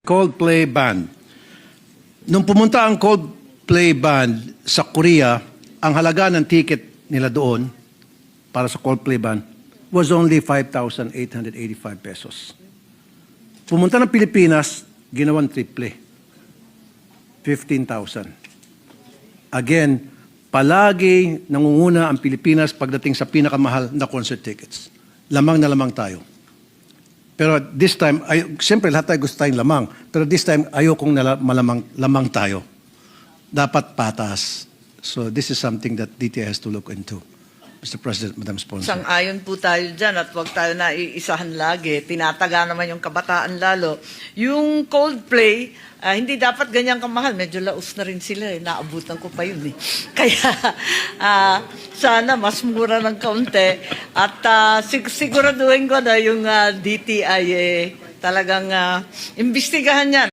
Coldplay Band. Nung pumunta ang Coldplay Band sa Korea, ang halaga ng ticket nila doon para sa Coldplay Band was only 5,885 pesos. Pumunta ng Pilipinas, ginawang triple. 15,000. Again, palagi nangunguna ang Pilipinas pagdating sa pinakamahal na concert tickets. Lamang na lamang tayo. Pero this time, siyempre lahat tayo gusto tayong lamang. Pero this time, ayokong lamang tayo. Dapat patas. So this is something that DTI has to look into. Mr. President, Madam Sponsor. Sang-ayon po tayo dyan at huwag tayo na iisahan lagi. Tinataga naman yung kabataan lalo. Yung Coldplay, hindi dapat ganyan kamahal. Medyo laos na rin sila. Naabutan ko pa yun. Kaya sana mas mura ng kaunti. At siguraduhin ko na yung DTI talagang imbestigahan yan.